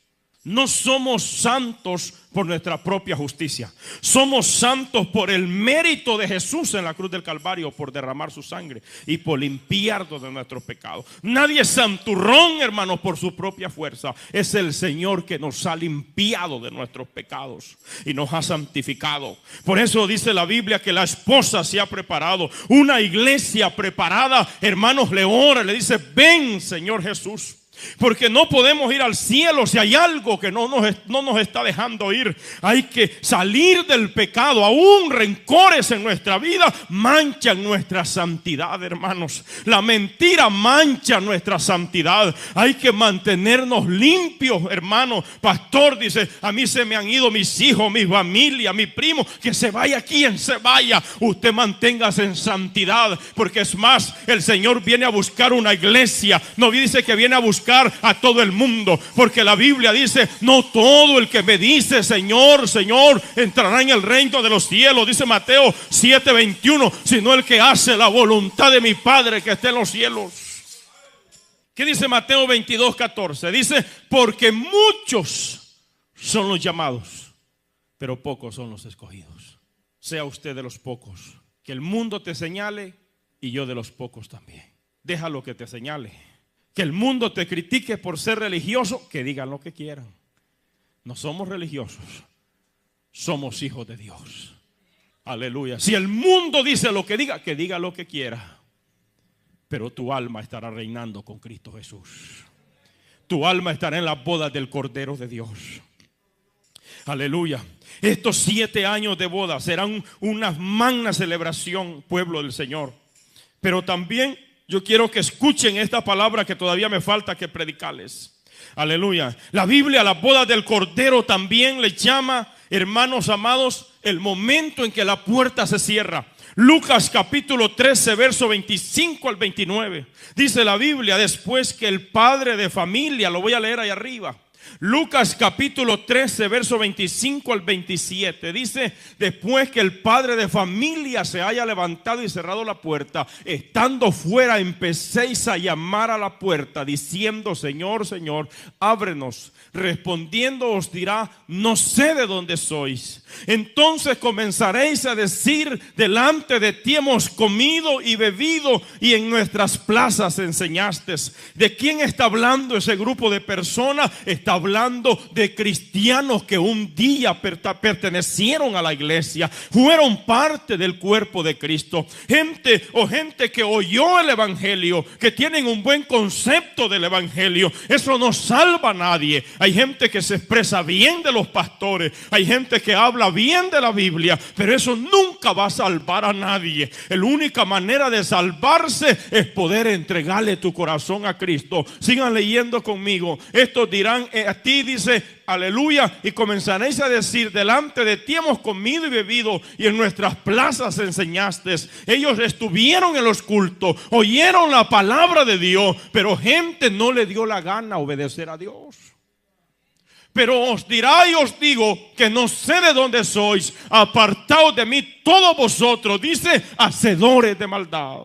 No somos santos por nuestra propia justicia. Somos santos por el mérito de Jesús en la cruz del Calvario, por derramar su sangre y por limpiarnos de nuestros pecados. Nadie es santurrón, hermanos, por su propia fuerza. Es el Señor que nos ha limpiado de nuestros pecados y nos ha santificado. Por eso dice la Biblia que la esposa se ha preparado. Una iglesia preparada, hermanos, le ora, le dice, ven, Señor Jesús. Porque no podemos ir al cielo si hay algo que no nos está dejando ir. Hay que salir del pecado. Aún rencores en nuestra vida manchan nuestra santidad, hermanos. La mentira mancha nuestra santidad. Hay que mantenernos limpios, hermanos. Pastor dice, a mí se me han ido mis hijos, mi familia, mi primo. Que se vaya quien se vaya, usted manténgase en santidad. Porque es más, el Señor viene a buscar una iglesia. No dice que viene a buscar a todo el mundo, porque la Biblia dice, no todo el que me dice Señor, Señor, entrará en el reino de los cielos, dice Mateo 7:21, sino el que hace la voluntad de mi Padre que está en los cielos. ¿Qué dice Mateo 22:14? Dice, porque muchos son los llamados, pero pocos son los escogidos. Sea usted de los pocos, que el mundo te señale y yo de los pocos también. Déjalo que te señale. Que el mundo te critique por ser religioso, que digan lo que quieran. No somos religiosos, somos hijos de Dios. Aleluya. Si el mundo dice lo que diga lo que quiera. Pero tu alma estará reinando con Cristo Jesús. Tu alma estará en las bodas del Cordero de Dios. Aleluya. Estos 7 años de boda serán una magna celebración, pueblo del Señor. Pero también yo quiero que escuchen esta palabra que todavía me falta que predicarles. Aleluya. La Biblia a las bodas del Cordero también le llama, hermanos amados, el momento en que la puerta se cierra. Lucas capítulo 13, verso 25 al 29. Dice la Biblia, después que el padre de familia, lo voy a leer ahí arriba. Lucas capítulo 13, verso 25 al 27. Dice, después que el padre de familia se haya levantado y cerrado la puerta, estando fuera empecéis a llamar a la puerta, diciendo, Señor, Señor, ábrenos. Respondiendo os dirá, no sé de dónde sois. Entonces comenzaréis a decir, delante de ti hemos comido y bebido y en nuestras plazas enseñaste. ¿De quién está hablando ese grupo de personas? Está hablando de cristianos que un día pertenecieron a la iglesia, fueron parte del cuerpo de Cristo. Gente que oyó el evangelio, que tienen un buen concepto del evangelio. Eso no salva a nadie. Hay gente que se expresa bien de los pastores, hay gente que habla bien de la Biblia, pero eso nunca va a salvar a nadie. La única manera de salvarse es poder entregarle tu corazón a Cristo. Sigan leyendo conmigo. Estos dirán a ti, dice, aleluya, y comenzaréis a decir, delante de ti hemos comido y bebido y en nuestras plazas enseñaste. Ellos estuvieron en los cultos, oyeron la palabra de Dios, pero gente no le dio la gana obedecer a Dios. Pero os dirá y os digo que no sé de dónde sois, apartaos de mí todos vosotros, dice, hacedores de maldad.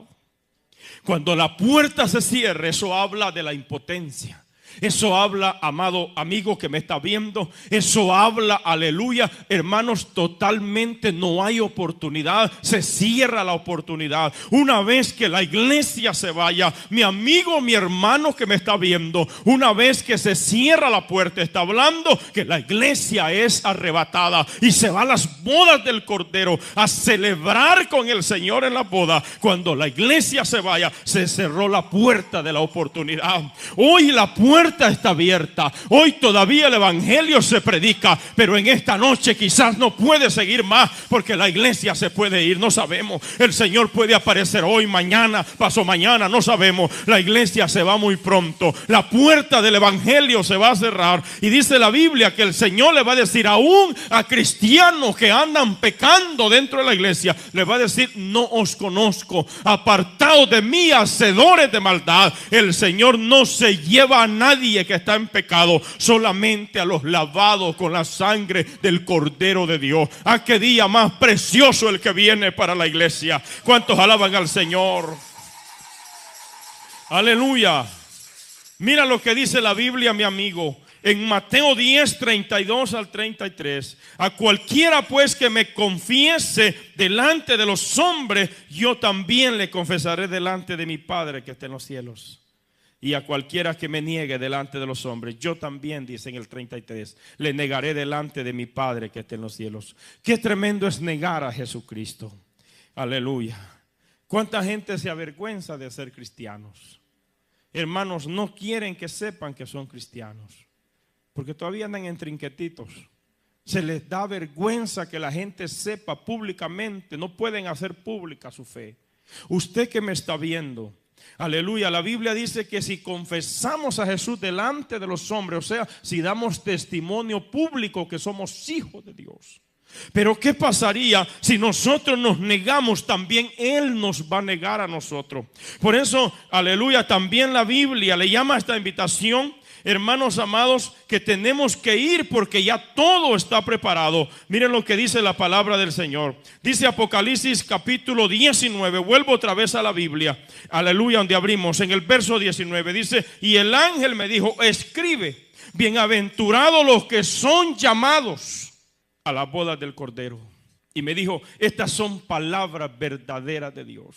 Cuando la puerta se cierre, eso habla de la impotencia. Eso habla, amado amigo que me está viendo, eso habla, aleluya, hermanos, totalmente no hay oportunidad, se cierra la oportunidad. Una vez que la iglesia se vaya, mi amigo, mi hermano que me está viendo, una vez que se cierra la puerta, está hablando que la iglesia es arrebatada y se va a las bodas del Cordero a celebrar con el Señor en la boda. Cuando la iglesia se vaya, se cerró la puerta de la oportunidad. Hoy la puerta está abierta. Hoy todavía el evangelio se predica, pero en esta noche quizás no puede seguir más porque la iglesia se puede ir, no sabemos. El Señor puede aparecer hoy, mañana, pasó mañana, no sabemos. La iglesia se va muy pronto. La puerta del evangelio se va a cerrar y dice la Biblia que el Señor le va a decir aún a cristianos que andan pecando dentro de la iglesia, le va a decir: no os conozco, apartaos de mí, hacedores de maldad. El Señor no se lleva a nadie que está en pecado, solamente a los lavados con la sangre del Cordero de Dios. ¿A qué día más precioso el que viene para la iglesia? ¿Cuántos alaban al Señor? Aleluya. Mira lo que dice la Biblia, mi amigo, en Mateo 10, 32 al 33. A cualquiera pues que me confiese delante de los hombres, yo también le confesaré delante de mi Padre que está en los cielos. Y a cualquiera que me niegue delante de los hombres, yo también, dice en el 33, le negaré delante de mi Padre que está en los cielos. Qué tremendo es negar a Jesucristo. Aleluya. ¿Cuánta gente se avergüenza de ser cristianos? Hermanos, no quieren que sepan que son cristianos, porque todavía andan en trinquetitos. Se les da vergüenza que la gente sepa públicamente, no pueden hacer pública su fe. Usted que me está viendo, aleluya, la Biblia dice que si confesamos a Jesús delante de los hombres, o sea, si damos testimonio público que somos hijos de Dios. Pero ¿qué pasaría si nosotros nos negamos? También Él nos va a negar a nosotros. Por eso, aleluya, también la Biblia le llama a esta invitación, hermanos amados, que tenemos que ir porque ya todo está preparado. Miren lo que dice la palabra del Señor. Dice Apocalipsis capítulo 19. Vuelvo otra vez a la Biblia. Aleluya, donde abrimos en el verso 19. Dice: y el ángel me dijo: escribe, bienaventurados los que son llamados a las bodas del Cordero. Y me dijo: estas son palabras verdaderas de Dios.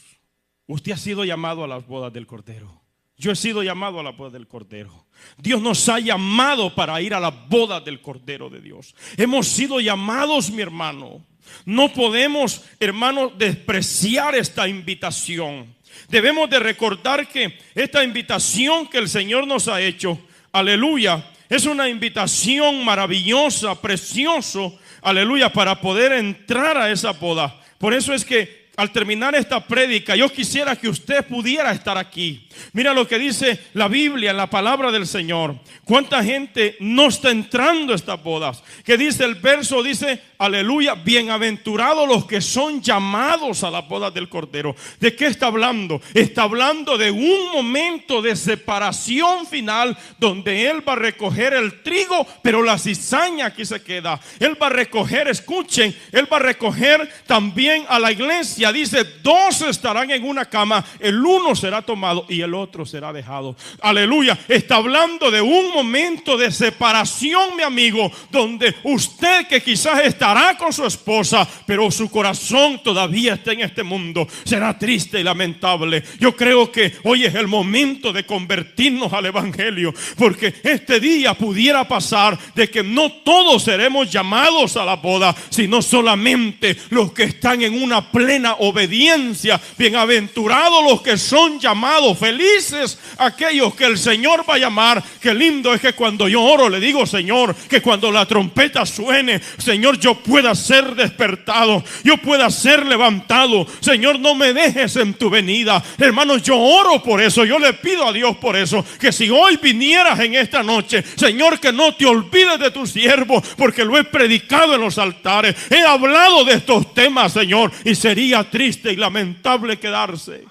Usted ha sido llamado a las bodas del Cordero. Yo he sido llamado a la boda del Cordero. Dios nos ha llamado para ir a la boda del Cordero de Dios. Hemos sido llamados, mi hermano. No podemos, hermano, despreciar esta invitación. Debemos de recordar que esta invitación que el Señor nos ha hecho, aleluya, es una invitación maravillosa, precioso, aleluya, para poder entrar a esa boda. Por eso es que al terminar esta prédica, yo quisiera que usted pudiera estar aquí. Mira lo que dice la Biblia en la palabra del Señor. ¿Cuánta gente no está entrando a estas bodas? Que dice el verso, dice, aleluya, bienaventurados los que son llamados a las bodas del Cordero. ¿De qué está hablando? Está hablando de un momento de separación final donde Él va a recoger el trigo, pero la cizaña aquí se queda. Él va a recoger, escuchen, Él va a recoger también a la iglesia. Dice, dos estarán en una cama, el uno será tomado y el otro será dejado. Aleluya. Está hablando de un momento de separación, mi amigo, donde usted que quizás estará con su esposa, pero su corazón todavía está en este mundo, será triste y lamentable. Yo creo que hoy es el momento de convertirnos al evangelio, porque este día pudiera pasar de que no todos seremos llamados a la boda, sino solamente los que están en una plena obediencia. Bienaventurados los que son llamados, felices aquellos que el Señor va a llamar. Qué lindo es que cuando yo oro le digo, Señor, que cuando la trompeta suene, Señor, yo pueda ser despertado, yo pueda ser levantado. Señor, no me dejes en tu venida. Hermanos, yo oro por eso, yo le pido a Dios por eso, que si hoy vinieras en esta noche, Señor, que no te olvides de tu siervo, porque lo he predicado en los altares, he hablado de estos temas, Señor, y sería triste y lamentable quedarse.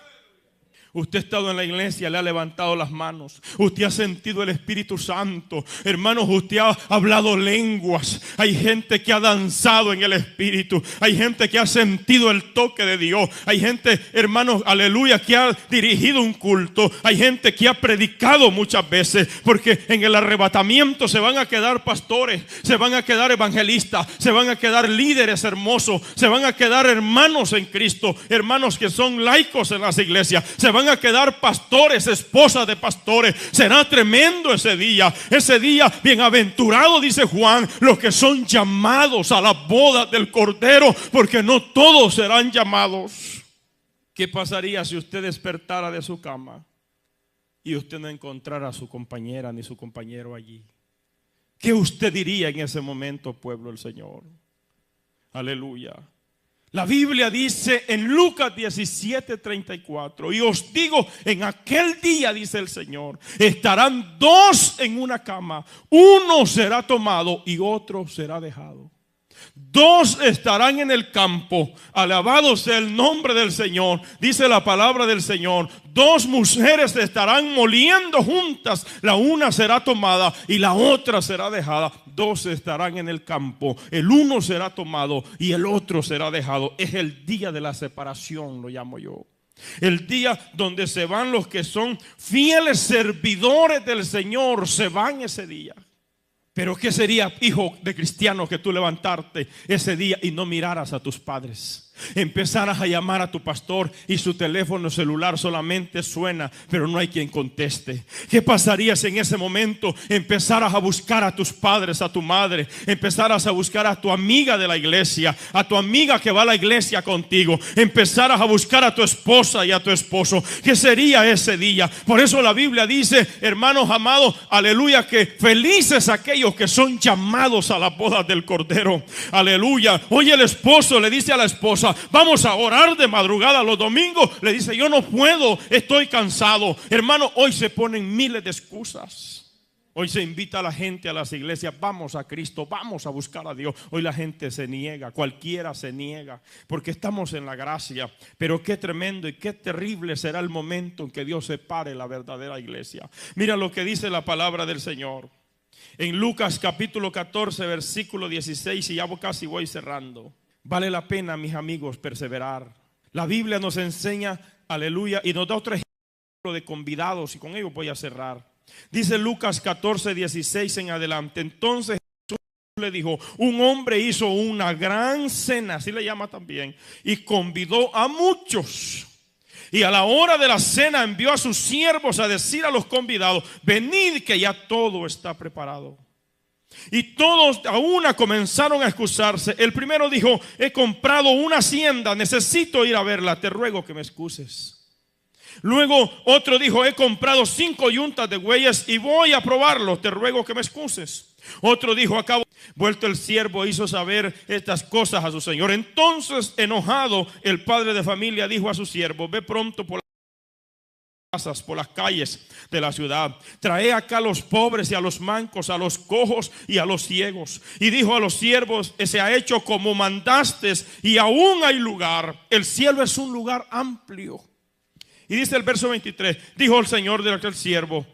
Usted ha estado en la iglesia, le ha levantado las manos. Usted ha sentido el Espíritu Santo. Hermanos, usted ha hablado lenguas. Hay gente que ha danzado en el Espíritu. Hay gente que ha sentido el toque de Dios. Hay gente, hermanos, aleluya, que ha dirigido un culto. Hay gente que ha predicado muchas veces. Porque en el arrebatamiento se van a quedar pastores, se van a quedar evangelistas, se van a quedar líderes hermosos, se van a quedar hermanos en Cristo, hermanos que son laicos en las iglesias, se van a quedar pastores, esposas de pastores. Será tremendo ese día bienaventurado, dice Juan, los que son llamados a la boda del Cordero, porque no todos serán llamados. ¿Qué pasaría si usted despertara de su cama y usted no encontrara a su compañera ni su compañero allí? ¿Qué usted diría en ese momento, pueblo del Señor? Aleluya. La Biblia dice en Lucas 17:34, y os digo, en aquel día, dice el Señor, estarán dos en una cama, uno será tomado y otro será dejado. Dos estarán en el campo, alabado sea el nombre del Señor. Dice la palabra del Señor, dos mujeres estarán moliendo juntas, la una será tomada y la otra será dejada. Dos estarán en el campo, el uno será tomado y el otro será dejado. Es el día de la separación, lo llamo yo. El día donde se van los que son fieles servidores del Señor, se van ese día. Pero ¿qué sería, hijo de cristiano, que tú levantarte ese día y no miraras a tus padres? Empezaras a llamar a tu pastor y su teléfono celular solamente suena, pero no hay quien conteste. ¿Qué pasaría si en ese momento empezaras a buscar a tus padres, a tu madre? Empezaras a buscar a tu amiga de la iglesia, a tu amiga que va a la iglesia contigo. Empezaras a buscar a tu esposa y a tu esposo. ¿Qué sería ese día? Por eso la Biblia dice, hermanos amados, aleluya, que felices aquellos que son llamados a la boda del Cordero. Aleluya. Hoy el esposo le dice a la esposa, vamos a orar de madrugada los domingos. Le dice, yo no puedo, estoy cansado. Hermano, hoy se ponen miles de excusas. Hoy se invita a la gente a las iglesias, vamos a Cristo, vamos a buscar a Dios. Hoy la gente se niega, cualquiera se niega, porque estamos en la gracia. Pero qué tremendo y qué terrible será el momento en que Dios separe la verdadera iglesia. Mira lo que dice la palabra del Señor en Lucas capítulo 14 versículo 16, y ya casi voy cerrando. Vale la pena, mis amigos, perseverar. La Biblia nos enseña, aleluya, y nos da otro ejemplo de convidados, y con ello voy a cerrar. Dice Lucas 14, 16 en adelante. Entonces Jesús le dijo, un hombre hizo una gran cena, así le llama también, y convidó a muchos. Y a la hora de la cena envió a sus siervos a decir a los convidados, venid que ya todo está preparado. Y todos a una comenzaron a excusarse. El primero dijo, he comprado una hacienda, necesito ir a verla, te ruego que me excuses. Luego otro dijo, he comprado 5 yuntas de bueyes y voy a probarlo, te ruego que me excuses. Otro dijo, acabo. Vuelto el siervo hizo saber estas cosas a su señor. Entonces, enojado, el padre de familia dijo a su siervo, ve pronto por las calles de la ciudad, trae acá a los pobres y a los mancos, a los cojos y a los ciegos. Y dijo a los siervos, se ha hecho como mandaste y aún hay lugar. El cielo es un lugar amplio. Y dice el verso 23, dijo el Señor de aquel siervo,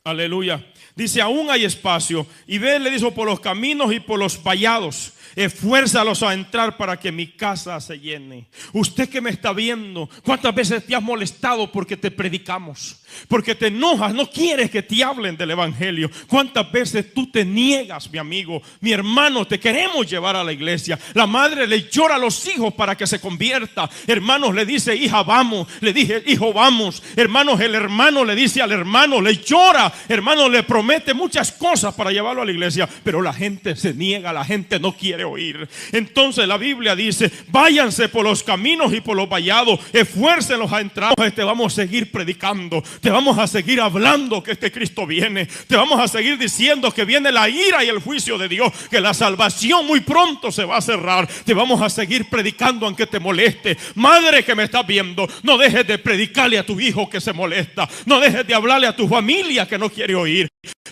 aleluya, dice, aún hay espacio. Y ve, le dijo, por los caminos y por los vallados, esfuérzalos a entrar para que mi casa se llene. Usted que me está viendo, ¿cuántas veces te has molestado porque te predicamos? Porque te enojas, no quieres que te hablen del evangelio. ¿Cuántas veces tú te niegas, mi amigo, mi hermano? Te queremos llevar a la iglesia. La madre le llora a los hijos para que se convierta. Hermanos, le dice, hija, vamos. Le dije, hijo, vamos. Hermanos, el hermano le dice al hermano, le llora. Hermano, le promete muchas cosas para llevarlo a la iglesia, pero la gente se niega, la gente no quiere oír. Entonces la Biblia dice, váyanse por los caminos y por los vallados, esfuércenlos a entrar. Te vamos a seguir predicando, te vamos a seguir hablando que este Cristo viene, te vamos a seguir diciendo que viene la ira y el juicio de Dios, que la salvación muy pronto se va a cerrar. Te vamos a seguir predicando aunque te moleste. Madre que me estás viendo, no dejes de predicarle a tu hijo que se molesta, no dejes de hablarle a tu familia que no quiere oír.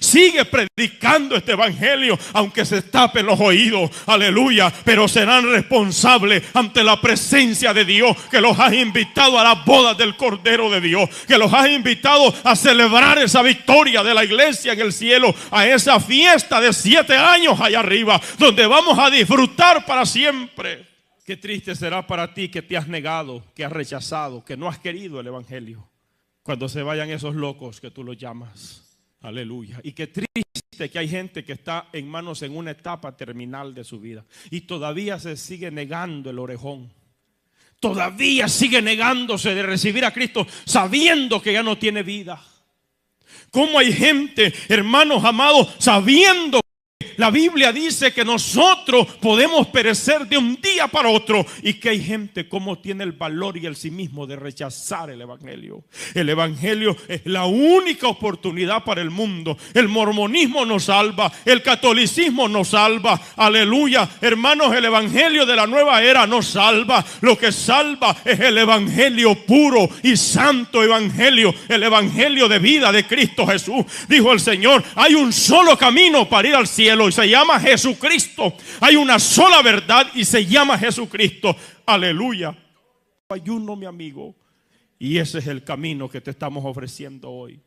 Sigue predicando este evangelio, aunque se tapen los oídos, aleluya, pero serán responsables ante la presencia de Dios, que los ha invitado a las bodas del Cordero de Dios, que los ha invitado a celebrar esa victoria de la iglesia en el cielo, a esa fiesta de 7 años allá arriba, donde vamos a disfrutar para siempre. Qué triste será para ti que te has negado, que has rechazado, que no has querido el evangelio, cuando se vayan esos locos que tú los llamas. Aleluya. Y qué triste que hay gente que está en manos en una etapa terminal de su vida y todavía se sigue negando el orejón. Todavía sigue negándose de recibir a Cristo sabiendo que ya no tiene vida. ¿Cómo hay gente, hermanos amados, sabiendo? La Biblia dice que nosotros podemos perecer de un día para otro, y que hay gente como tiene el valor y el cinismo de rechazar el evangelio. El evangelio es la única oportunidad para el mundo. El mormonismo nos salva, el catolicismo nos salva, aleluya. Hermanos, el evangelio de la nueva era nos salva. Lo que salva es el evangelio puro y santo evangelio, el evangelio de vida de Cristo Jesús. Dijo el Señor: hay un solo camino para ir al cielo y se llama Jesucristo. Hay una sola verdad y se llama Jesucristo. Aleluya. Ayuno, mi amigo, y ese es el camino que te estamos ofreciendo hoy.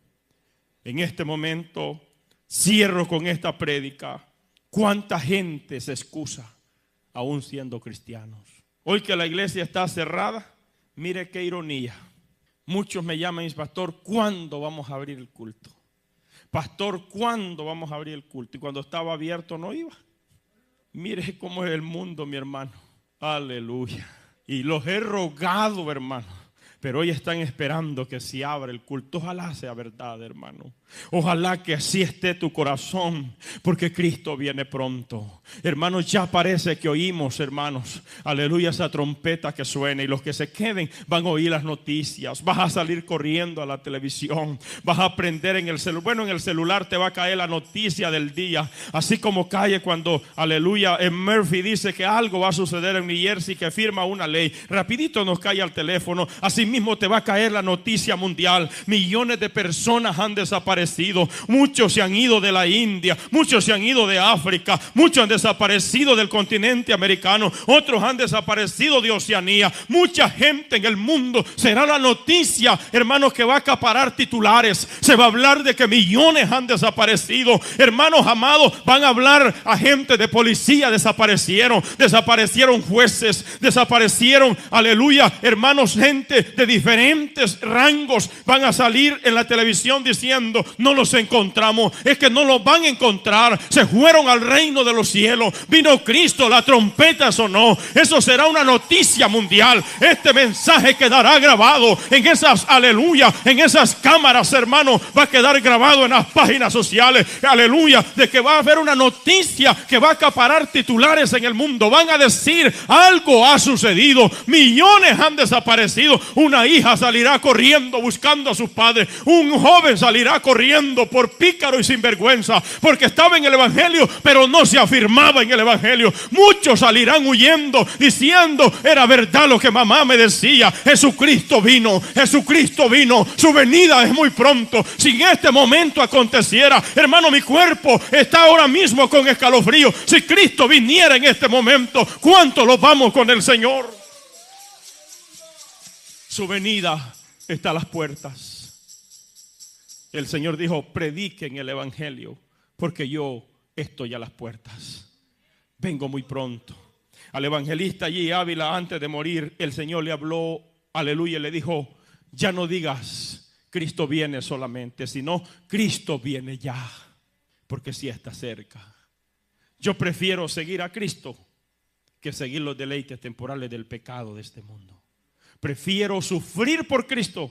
En este momento cierro con esta prédica. ¿Cuánta gente se excusa aún siendo cristianos? Hoy que la iglesia está cerrada, mire qué ironía. Muchos me llaman y dicen: pastor, ¿cuándo vamos a abrir el culto? Pastor, ¿cuándo vamos a abrir el culto? Y cuando estaba abierto no iba. Mire cómo es el mundo, mi hermano. Aleluya. Y los he rogado, hermano, pero hoy están esperando que se abra el culto. Ojalá sea verdad, hermano. Ojalá que así esté tu corazón, porque Cristo viene pronto. Hermanos, ya parece que oímos, hermanos, aleluya, esa trompeta que suena, y los que se queden van a oír las noticias. Vas a salir corriendo a la televisión, vas a aprender en el celular. Bueno, en el celular te va a caer la noticia del día, así como cae cuando, aleluya, en Murphy dice que algo va a suceder en New Jersey, que firma una ley. Rapidito nos cae al teléfono. Así mismo te va a caer la noticia mundial. Millones de personas han desaparecido. Muchos se han ido de la India, muchos se han ido de África, muchos han desaparecido del continente americano, otros han desaparecido de Oceanía. Mucha gente en el mundo. Será la noticia, hermanos, que va a acaparar titulares. Se va a hablar de que millones han desaparecido. Hermanos amados, van a hablar a gente de policía: desaparecieron jueces, desaparecieron, aleluya, hermanos, gente de diferentes rangos. Van a salir en la televisión diciendo: no los encontramos. Es que no los van a encontrar. Se fueron al reino de los cielos. Vino Cristo, la trompeta sonó. Eso será una noticia mundial. Este mensaje quedará grabado en esas, aleluya, en esas cámaras, hermano. Va a quedar grabado en las páginas sociales, aleluya, de que va a haber una noticia que va a acaparar titulares en el mundo. Van a decir: algo ha sucedido. Millones han desaparecido. Una hija salirá corriendo buscando a sus padres. Un joven salirá corriendo por pícaro y sinvergüenza, porque estaba en el evangelio pero no se afirmaba en el evangelio. Muchos salirán huyendo diciendo: era verdad lo que mamá me decía. Jesucristo vino, su venida es muy pronto. Si en este momento aconteciera, hermano, mi cuerpo está ahora mismo con escalofrío. Si Cristo viniera en este momento, ¿cuánto lo vamos con el Señor? Su venida está a las puertas. El Señor dijo: prediquen el evangelio, porque yo estoy a las puertas. Vengo muy pronto. Al evangelista allí Ávila, antes de morir, el Señor le habló, aleluya, y le dijo: ya no digas Cristo viene solamente, sino Cristo viene ya, porque sí está cerca. Yo prefiero seguir a Cristo que seguir los deleites temporales del pecado de este mundo. Prefiero sufrir por Cristo,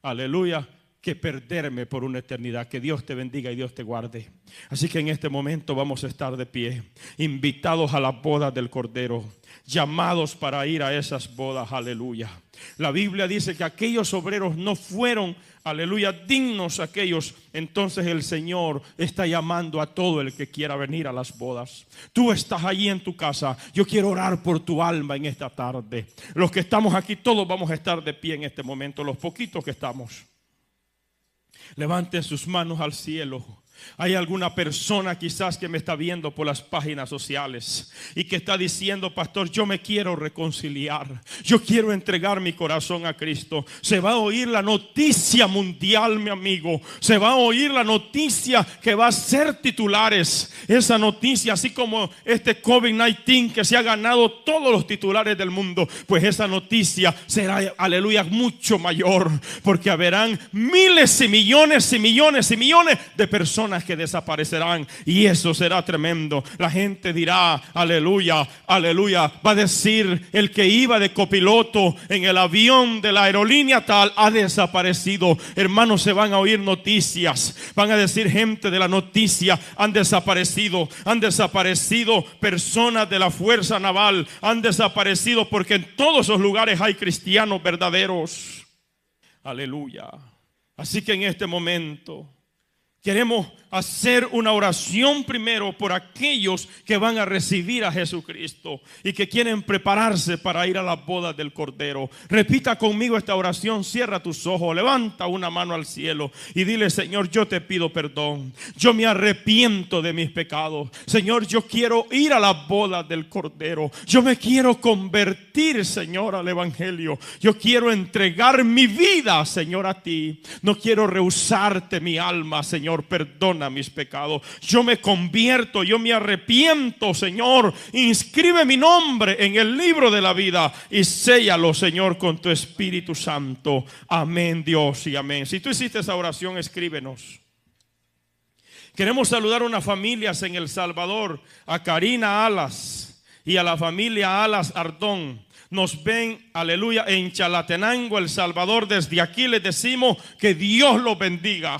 aleluya, que perderme por una eternidad. Que Dios te bendiga y Dios te guarde. Así que en este momento vamos a estar de pie, invitados a las bodas del Cordero, llamados para ir a esas bodas, aleluya. La Biblia dice que aquellos obreros no fueron, aleluya, dignos aquellos. Entonces el Señor está llamando a todo el que quiera venir a las bodas. Tú estás allí en tu casa. Yo quiero orar por tu alma en esta tarde. Los que estamos aquí, todos vamos a estar de pie en este momento, los poquitos que estamos. Levanten sus manos al cielo. Hay alguna persona quizás que me está viendo por las páginas sociales y que está diciendo: pastor, yo me quiero reconciliar, yo quiero entregar mi corazón a Cristo. Se va a oír la noticia mundial, mi amigo. Se va a oír la noticia que va a ser titulares. Esa noticia, así como este COVID-19 que se ha ganado todos los titulares del mundo, pues esa noticia será, aleluya, mucho mayor, porque habrán miles y millones y millones y millones de personas que desaparecerán, y eso será tremendo. La gente dirá: aleluya, aleluya. Va a decir: el que iba de copiloto en el avión de la aerolínea tal ha desaparecido. Hermanos, se van a oír noticias. Van a decir gente de la noticia: han desaparecido personas de la fuerza naval, han desaparecido, porque en todos esos lugares hay cristianos verdaderos. Aleluya. Así que en este momento queremos hacer una oración primero por aquellos que van a recibir a Jesucristo y que quieren prepararse para ir a las bodas del Cordero. Repita conmigo esta oración. Cierra tus ojos, levanta una mano al cielo y dile: Señor, yo te pido perdón. Yo me arrepiento de mis pecados. Señor, yo quiero ir a las bodas del Cordero. Yo me quiero convertir, Señor, al Evangelio. Yo quiero entregar mi vida, Señor, a ti. No quiero rehusarte mi alma, Señor. Perdona mis pecados. Yo me convierto, yo me arrepiento, Señor. Inscribe mi nombre en el libro de la vida y séllalo, Señor, con tu Espíritu Santo. Amén, Dios, y amén. Si tú hiciste esa oración, escríbenos. Queremos saludar a unas familias en El Salvador, a Karina Alas y a la familia Alas Ardón. Nos ven, aleluya, en Chalatenango, El Salvador. Desde aquí les decimos que Dios los bendiga.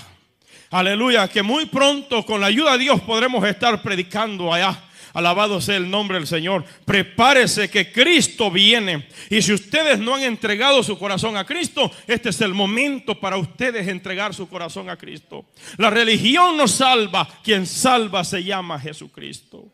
Aleluya, que muy pronto con la ayuda de Dios podremos estar predicando allá. Alabado sea el nombre del Señor. Prepárese que Cristo viene. Y si ustedes no han entregado su corazón a Cristo, este es el momento para ustedes entregar su corazón a Cristo. La religión no salva, quien salva se llama Jesucristo.